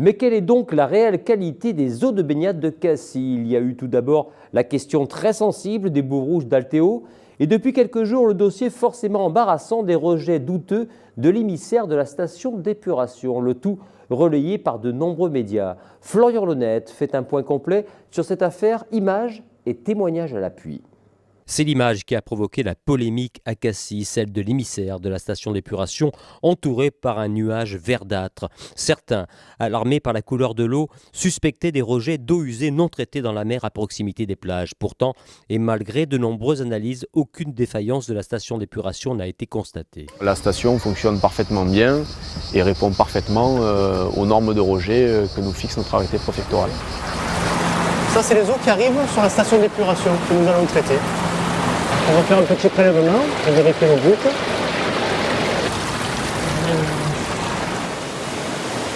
Mais quelle est donc la réelle qualité des eaux de baignade de Cassis? Il y a eu tout d'abord la question très sensible des boues rouges d'Altéo et depuis quelques jours le dossier forcément embarrassant des rejets douteux de l'émissaire de la station d'épuration, le tout relayé par de nombreux médias. Florian Lonnette fait un point complet sur cette affaire, images et témoignages à l'appui. C'est l'image qui a provoqué la polémique à Cassis, celle de l'émissaire de la station d'épuration entourée par un nuage verdâtre. Certains, alarmés par la couleur de l'eau, suspectaient des rejets d'eau usée non traitée dans la mer à proximité des plages. Pourtant, et malgré de nombreuses analyses, aucune défaillance de la station d'épuration n'a été constatée. La station fonctionne parfaitement bien et répond parfaitement aux normes de rejet que nous fixe notre arrêté préfectoral. Ça, c'est les eaux qui arrivent sur la station d'épuration que nous allons traiter. On va faire un petit prélèvement pour vérifier nos gouttes.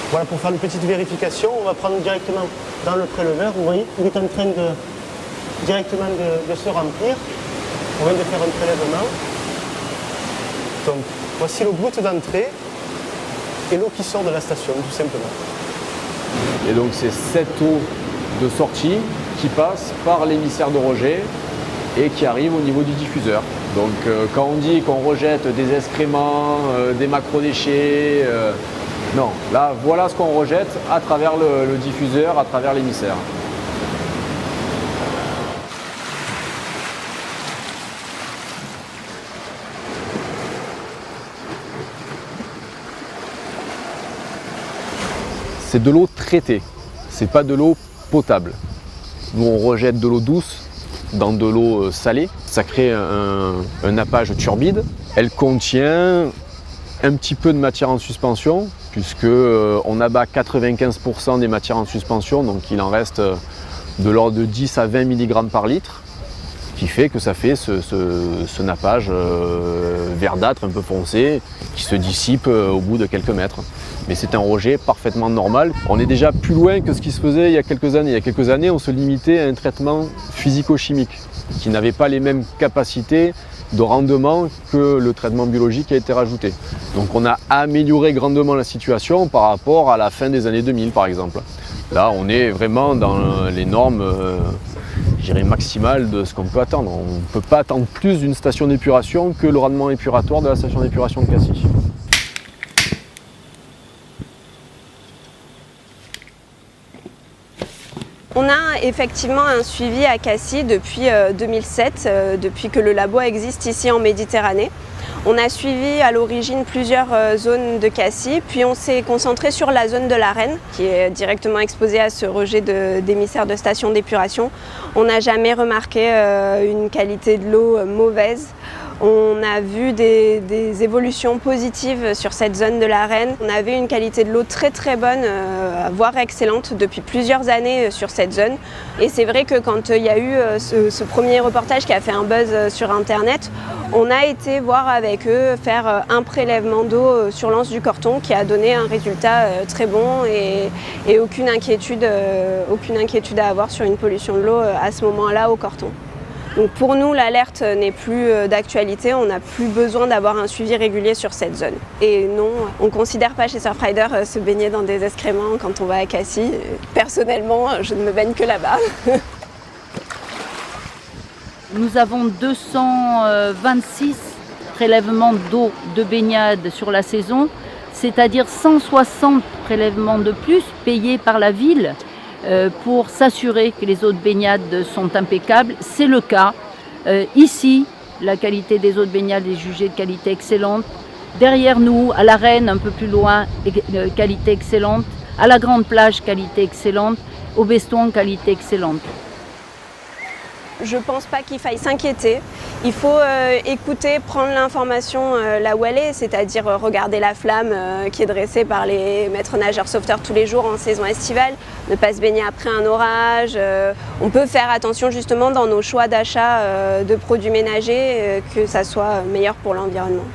Voilà, pour faire une petite vérification, on va prendre directement dans le préleveur. Vous voyez, il est en train directement de se remplir. On vient de faire un prélèvement. Donc, voici l'eau goutte d'entrée et l'eau qui sort de la station, tout simplement. Et donc, c'est cette eau de sortie qui passe par l'émissaire de rejet et qui arrive au niveau du diffuseur. Donc quand on dit qu'on rejette des excréments, des macrodéchets, non, là voilà ce qu'on rejette à travers le diffuseur, à travers l'émissaire. C'est de l'eau traitée, c'est pas de l'eau potable. Nous on rejette de l'eau douce dans de l'eau salée, ça crée un nappage turbide. Elle contient un petit peu de matière en suspension, puisque on abat 95% des matières en suspension, donc il en reste de l'ordre de 10 à 20 mg par litre, qui fait que ça fait ce nappage verdâtre, un peu foncé, qui se dissipe au bout de quelques mètres. Mais c'est un rejet parfaitement normal. On est déjà plus loin que ce qui se faisait il y a quelques années. Il y a quelques années, on se limitait à un traitement physico-chimique qui n'avait pas les mêmes capacités de rendement que le traitement biologique qui a été rajouté. Donc on a amélioré grandement la situation par rapport à la fin des années 2000 par exemple. Là, on est vraiment dans les normes maximales de ce qu'on peut attendre. On ne peut pas attendre plus d'une station d'épuration que le rendement épuratoire de la station d'épuration de Cassis. On a effectivement un suivi à Cassis depuis 2007, depuis que le labo existe ici en Méditerranée. On a suivi à l'origine plusieurs zones de Cassis, puis on s'est concentré sur la zone de l'Arène, qui est directement exposée à ce rejet d'émissaires de stations d'épuration. On n'a jamais remarqué une qualité de l'eau mauvaise. On a vu des évolutions positives sur cette zone de l'Arène. On avait une qualité de l'eau très très bonne, voire excellente depuis plusieurs années sur cette zone. Et c'est vrai que quand il y a eu ce premier reportage qui a fait un buzz sur internet, on a été voir avec eux faire un prélèvement d'eau sur l'anse du Corton qui a donné un résultat très bon et aucune inquiétude à avoir sur une pollution de l'eau à ce moment-là au Corton. Donc pour nous, l'alerte n'est plus d'actualité, on n'a plus besoin d'avoir un suivi régulier sur cette zone. Et non, on ne considère pas chez Surfrider se baigner dans des excréments quand on va à Cassis. Personnellement, je ne me baigne que là-bas. Nous avons 226 prélèvements d'eau de baignade sur la saison, c'est-à-dire 160 prélèvements de plus payés par la ville pour s'assurer que les eaux de baignade sont impeccables. C'est le cas. Ici, la qualité des eaux de baignade est jugée de qualité excellente. Derrière nous, à l'Arène, un peu plus loin, qualité excellente. À la Grande Plage, qualité excellente. Au Beston, qualité excellente. Je ne pense pas qu'il faille s'inquiéter. Il faut écouter, prendre l'information là où elle est, c'est-à-dire regarder la flamme qui est dressée par les maîtres nageurs sauveteurs tous les jours en saison estivale, ne pas se baigner après un orage. On peut faire attention justement dans nos choix d'achat de produits ménagers, que ça soit meilleur pour l'environnement.